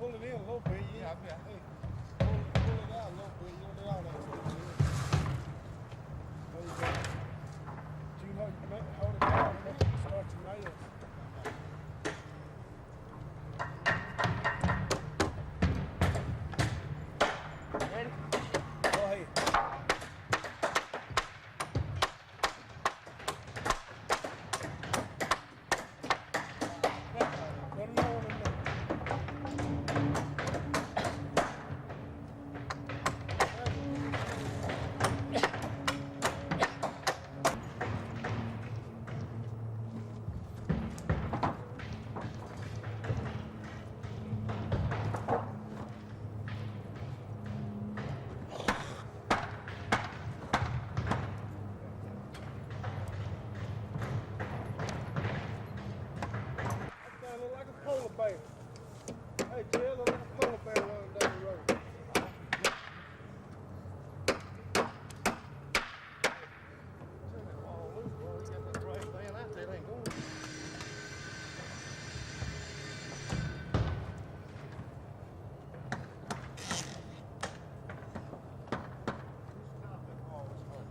pull it in a little bit. Yeah, yeah. Hey, pull it out a little bit. You know, all that stuff. There you go. You know, you can hold it down and make it start your nails. Ready? Go ahead. Put them on in there. That look like a polar bear. Hey, Jill, look like a polar bear running down the road. Turn that ball loose, boy. You got that right thing. That tail ain't going. Stop that ball. It's fun.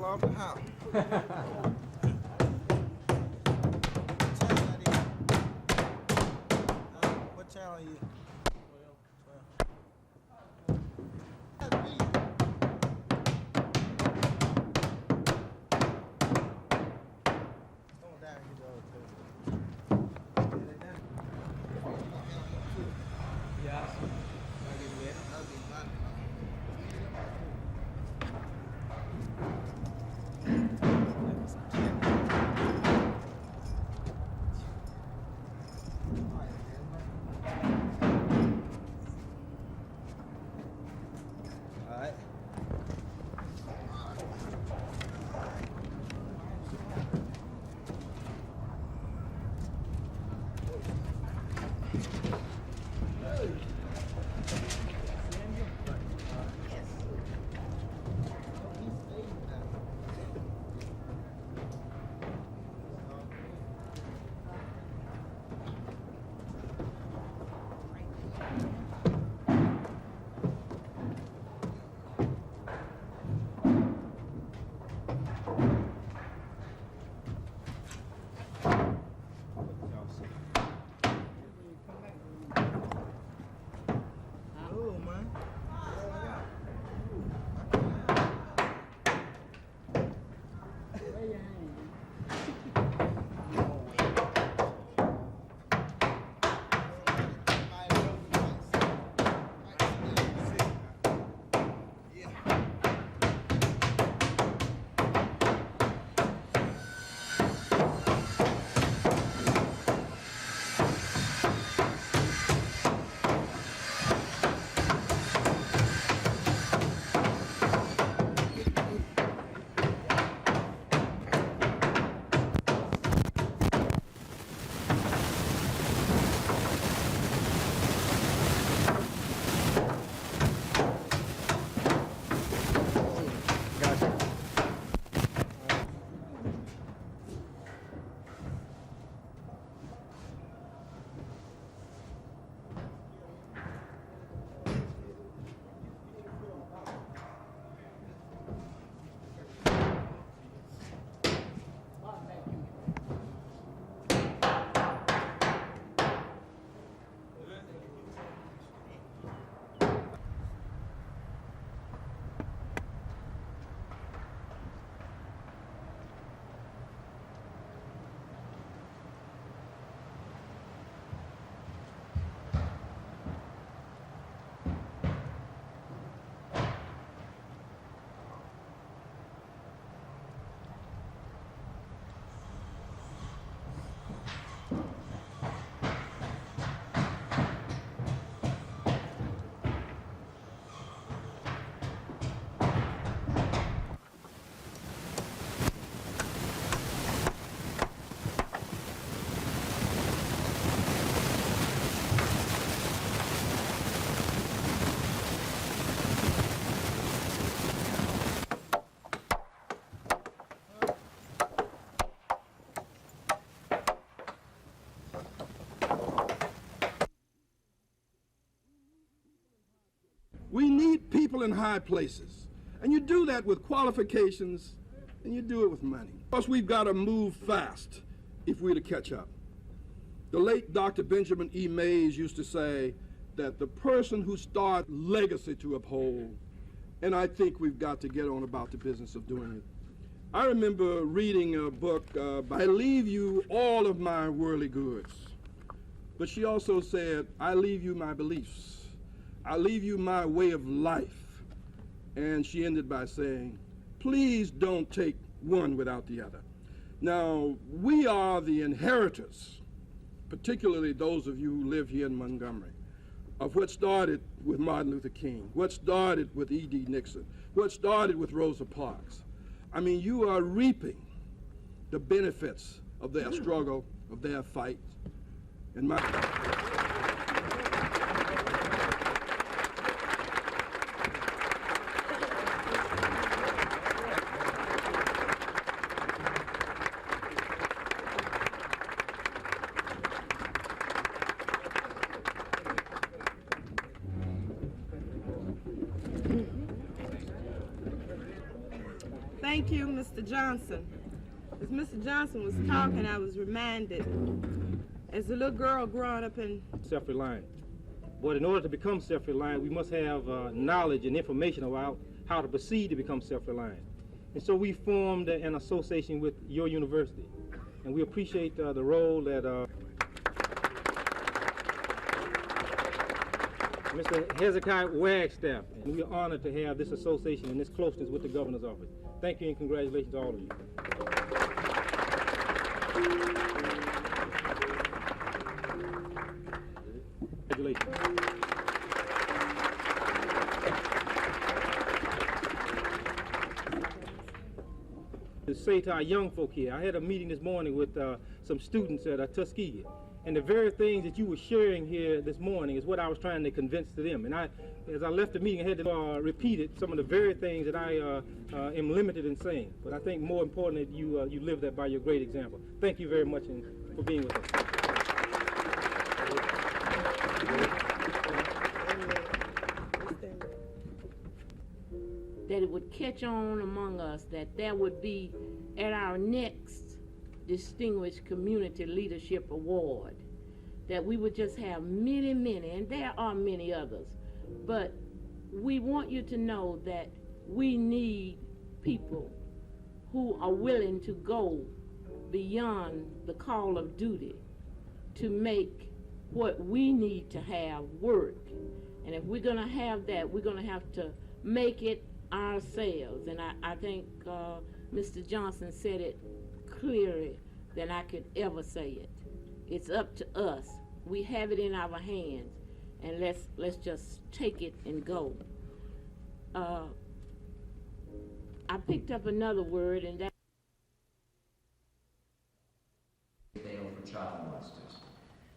off the house. What channel are you? 12. That's me. Come on down and get the other two. Yes. I'll get wet. That'll be fun. All right. Ooh, man. We need people in high places. And you do that with qualifications, and you do it with money. Plus, we've got to move fast if we're to catch up. The late Dr. Benjamin E. Mays used to say that the person who starts legacy to uphold, and I think we've got to get on about the business of doing it. I remember reading a book, I leave you all of my worldly goods. But she also said, I leave you my beliefs. I leave you my way of life. And she ended by saying, please don't take one without the other. Now, we are the inheritors, particularly those of you who live here in Montgomery, of what started with Martin Luther King, what started with E.D. Nixon, what started with Rosa Parks. I mean, you are reaping the benefits of their struggle, of their fight. And my Thank you, Mr. Johnson. As Mr. Johnson was talking, I was reminded, as a little girl growing up in self-reliant. But in order to become self-reliant, we must have knowledge and information about how to proceed to become self-reliant. And so we formed an association with your university. And we appreciate the role that Mr. Hezekiah Wagstaff. And we are honored to have this association and this closeness with the governor's office. Thank you and congratulations to all of you. Congratulations. To say to our young folk here, I had a meeting this morning with some students at Tuskegee, and the very things that you were sharing here this morning is what I was trying to convince to them. And as I left the meeting, I had to repeat it, some of the very things that I am limited in saying. But I think more important that you live that by your great example. Thank you very much for being with us. That it would catch on among us, that there would be at our next Distinguished Community Leadership Award, that we would just have many, and there are many others, but we want you to know that we need people who are willing to go beyond the call of duty to make what we need to have work. And if we're going to have that, we're going to have to make it ourselves. And I think Mr. Johnson said it clearer than I could ever say it. It's up to us. We have it in our hands, and let's just take it and go. I picked up another word, and that for child molesters.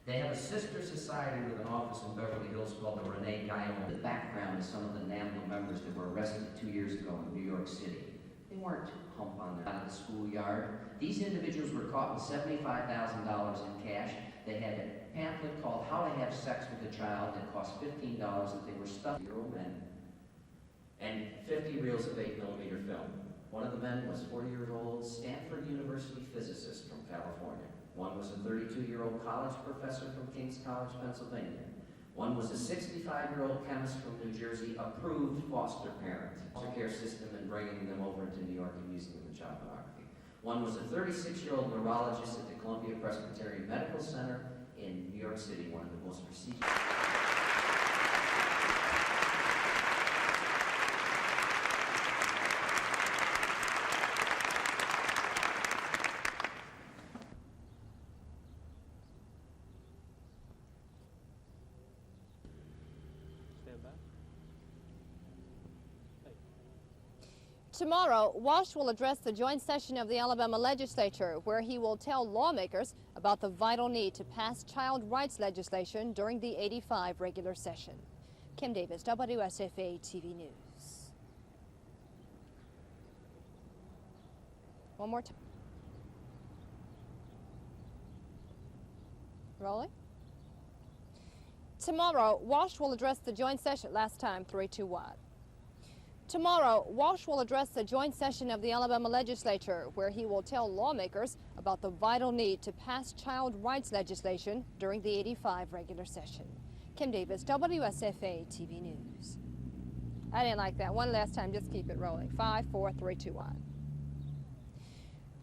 They have a sister society with an office in Beverly Hills called the Renee Guyon. The background is some of the NAMBLA members that were arrested 2 years ago in New York City. They weren't hump on their out of the schoolyard. These individuals were caught with $75,000 in cash. They had a pamphlet called How to Have Sex with a Child that cost $15 that they were stuffed year-old men and 50 reels of 8mm film. One of the men was 40-year-old Stanford University physicist from California. One was a 32-year-old college professor from King's College, Pennsylvania. One was a 65-year-old chemist from New Jersey, approved foster parent. Foster care system and bringing them over to New York and using them in child pornography. One was a 36-year-old neurologist at the Columbia Presbyterian Medical Center in New York City, one of the most prestigious. Tomorrow, Walsh will address the joint session of the Alabama legislature, where he will tell lawmakers about the vital need to pass child rights legislation during the '85 regular session. Kim Davis, WSFA TV News. One more time. Rolling. Tomorrow, Walsh will address the joint session. Last time, 3-2 wide. Tomorrow, Walsh will address the joint session of the Alabama legislature, where he will tell lawmakers about the vital need to pass child rights legislation during the '85 regular session. Kim Davis, WSFA TV News. I didn't like that. One last time, just keep it rolling. 5, 4, 3, 2, 1.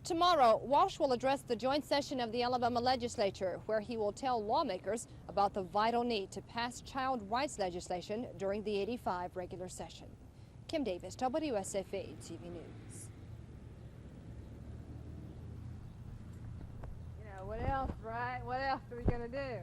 Tomorrow, Walsh will address the joint session of the Alabama legislature, where he will tell lawmakers about the vital need to pass child rights legislation during the '85 regular session. Kim Davis, WSFA TV News. You know, what else, right? What else are we going to do?